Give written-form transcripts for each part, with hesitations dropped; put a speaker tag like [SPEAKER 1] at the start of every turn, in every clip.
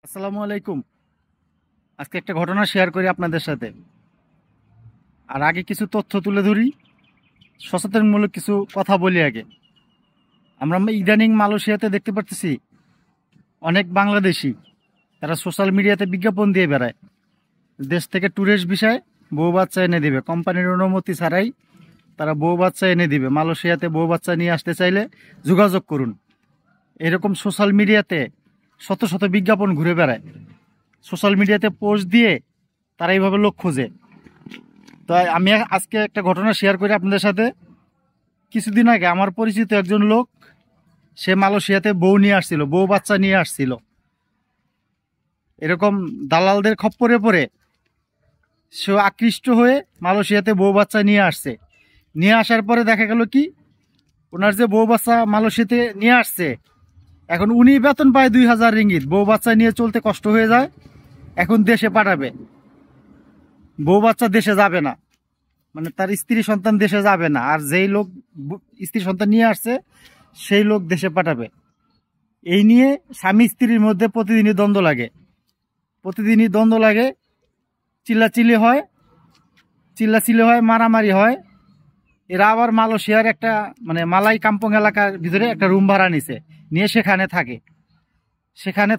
[SPEAKER 1] আসসালামু আলাইকুম। আজকে একটা ঘটনা শেয়ার করি আপনাদের সাথে। আর আগে কিছু তথ্য তুলে ধরি, সচেতনমূলক কিছু কথা বলি আগে। আমরা ইদানিং মালয়েশিয়াতে দেখতে পারতেছি অনেক বাংলাদেশি তারা সোশ্যাল মিডিয়াতে বিজ্ঞাপন দিয়ে বেড়ায়, দেশ থেকে ট্যুরিস্ট ভিসায় বউ বাচ্চা এনে দিবে, কোম্পানির অনুমতি ছাড়াই তারা বউ বাচ্চা এনে দিবে। মালয়েশিয়াতে বউ বাচ্চা নিয়ে আসতে চাইলে যোগাযোগ করুন। এরকম সোশ্যাল মিডিয়াতে শত শত বিজ্ঞাপন ঘুরে বেড়ায়, সোশ্যাল মিডিয়াতে পোস্ট দিয়ে তারা এইভাবে লোক খোঁজে। তো আমি আজকে একটা ঘটনা শেয়ার করি আপনাদের সাথে। কিছুদিন আগে আমার পরিচিত একজন লোক, সে মালয়েশিয়াতে বউ নিয়ে আসছিল, বউ বাচ্চা নিয়ে আসছিল। এরকম দালালদের খপ্পরে পড়ে সে আকৃষ্ট হয়ে মালয়েশিয়াতে বউ বাচ্চা নিয়ে আসছে। নিয়ে আসার পরে দেখা গেল কি, ওনার যে বউ বাচ্চা মালয়েশিয়াতে নিয়ে আসছে, এখন উনি বেতন পায় 2000 রিঙ্গিত, বউ বাচ্চা নিয়ে চলতে কষ্ট হয়ে যায়। এখন দেশে পাঠাবে, বউ বাচ্চা দেশে যাবে না, মানে তার স্ত্রী সন্তান দেশে যাবে না। আর যেই লোক স্ত্রী সন্তান নিয়ে আসছে সেই লোক দেশে পাঠাবে। এই নিয়ে স্বামী স্ত্রীর মধ্যে প্রতিদিনই দ্বন্দ্ব লাগে, চিল্লাচিল্লি হয়, মারামারি হয়। এরা আবার মালয়েশিয়ার একটা মালাই কাম্পং এলাকার ভিতরে একটা রুম ভাড়া নিয়ে সেখানে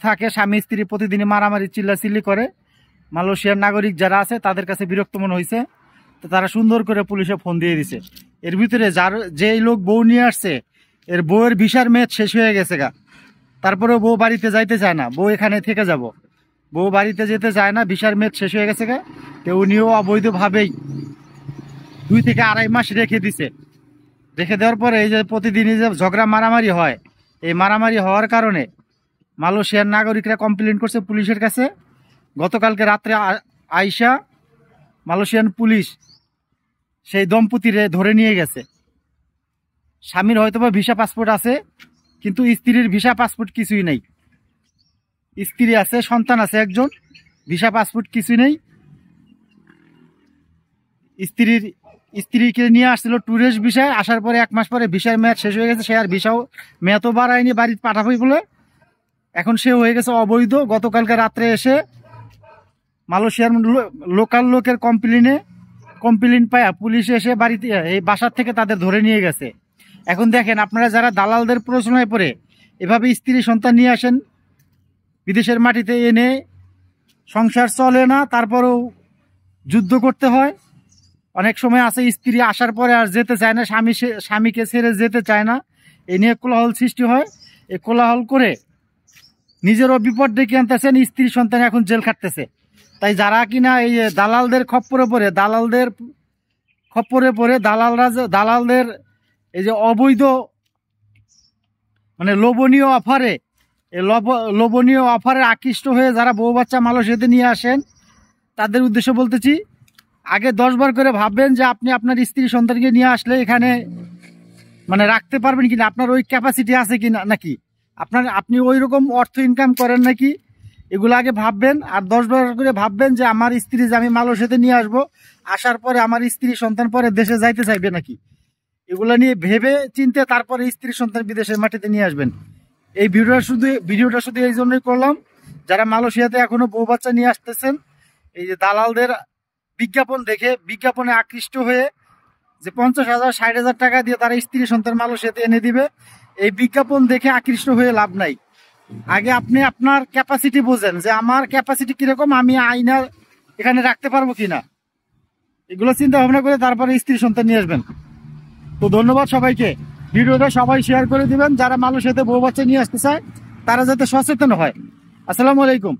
[SPEAKER 1] থাকে। স্বামী স্ত্রী প্রতিদিনই মারামারি চিল্লাচিল্লি করে। মালয়েশিয়ার নাগরিক যারা আছে তাদের কাছে বিরক্ত মনে হয়েছে, তো তারা সুন্দর করে পুলিশে ফোন দিয়ে দিছে। এর ভিতরে যেই লোক বউ নিয়ে আসছে, এর বউয়ের ভিসার মেয়াদ শেষ হয়ে গেছে গা। তারপরেও বউ বাড়িতে যাইতে চায় না, বউ এখানে থেকে যাব, বউ বাড়িতে যেতে চায় না, ভিসার মেয়াদ শেষ হয়ে গেছে গা। তো উনিও অবৈধভাবেই 2 থেকে 2.5 মাস রেখে দেওয়ার পরে এই যে প্রতিদিনই যে ঝগড়া মারামারি হয়, এই মারামারি হওয়ার কারণে মালয়েশিয়ার নাগরিকরা কমপ্লেন করছে পুলিশের কাছে। গতকালকে রাত্রে আইসা মালয়েশিয়ান পুলিশ সেই দম্পতিরে ধরে নিয়ে গেছে। স্বামীর হয়তোবা ভিসা পাসপোর্ট আছে, কিন্তু স্ত্রীর ভিসা পাসপোর্ট কিছুই নেই। স্ত্রী আছে, সন্তান আছে একজন, ভিসা পাসপোর্ট কিছুই নেই। স্ত্রীকে নিয়ে আসছিল ট্যুরিস্ট ভিসায়, আসার পরে 1 মাস পরে ভিসার মেয়াদ শেষ হয়ে গেছে। সে আর ভিসাও মেয়াদও বাড়ায়নি, বাড়িতে পাঠাবই বলে। এখন সে হয়ে গেছে অবৈধ। গতকালকে রাত্রে এসে মালয়েশিয়ার লোকাল লোকের কমপ্লেন পায় পুলিশ এসে বাড়িতে এই বাসার থেকে তাদের ধরে নিয়ে গেছে। এখন দেখেন, আপনারা যারা দালালদের প্ররোচনায় পড়ে এভাবে স্ত্রী সন্তান নিয়ে আসেন, বিদেশের মাটিতে এনে সংসার চলে না, তারপরেও যুদ্ধ করতে হয়। অনেক সময় আছে স্ত্রী আসার পরে আর যেতে চায় না, স্বামীকে ছেড়ে যেতে চায় না, এ নিয়ে কোলাহল সৃষ্টি হয়। এই কোলাহল করে নিজেরও বিপদ ডেকে আনতেছেন, স্ত্রী সন্তান এখন জেল খাটতেছে। তাই যারা কিনা এই দালালদের খপ্পরে পড়ে দালালদের এই যে অবৈধ লোভনীয় অফারে আকৃষ্ট হয়ে যারা বউ বাচ্চা মালয়েশিয়াতে নিয়ে আসেন, তাদের উদ্দেশ্য বলতেছি, আগে 10 বার করে ভাববেন যে আপনি আপনার স্ত্রী সন্তানকে নিয়ে আসলে এখানে রাখতে পারবেন কিনা, আপনার ওই ক্যাপাসিটি আছে কিনা, নাকি আপনি ওই রকম অর্থ ইনকাম করেন নাকি, এগুলো আগে ভাববেন। আর 10 বার করে ভাববেন যে আমার স্ত্রী যে আমি মালয়েশিয়াতে নিয়ে আসবো, আসার পরে আমার স্ত্রী সন্তান পরে দেশে যাইতে চাইবে নাকি, এগুলা নিয়ে ভেবে চিনতে তারপরে স্ত্রী সন্তান বিদেশের মাটিতে নিয়ে আসবেন। এই ভিডিওটা শুধু এই জন্যই করলাম, যারা মালয়েশিয়াতে এখনো বউ বাচ্চা নিয়ে আসতেছেন, এই যে দালালদের বিজ্ঞাপনে আকৃষ্ট হয়ে যে 50,000 60,000 টাকা দিয়ে তারা স্ত্রী সন্তান মালয়েশিয়াতে এনে দিবে, এই বিজ্ঞাপন দেখে আকৃষ্ট হয়ে লাভ নাই। আগে আপনি আপনার ক্যাপাসিটি বোঝেন যে আমার ক্যাপাসিটি কিরকম, আমি আইনা এখানে রাখতে পারবো কিনা, এগুলো চিন্তা ভাবনা করে তারপরে স্ত্রী সন্তান নিয়ে আসবেন। তো ধন্যবাদ সবাইকে। ভিডিওটা সবাই শেয়ার করে দিবেন, যারা মালয়েশিয়াতে বউ বাচ্চা নিয়ে আসতে চায় তারা যাতে সচেতন হয়। আসসালামু আলাইকুম।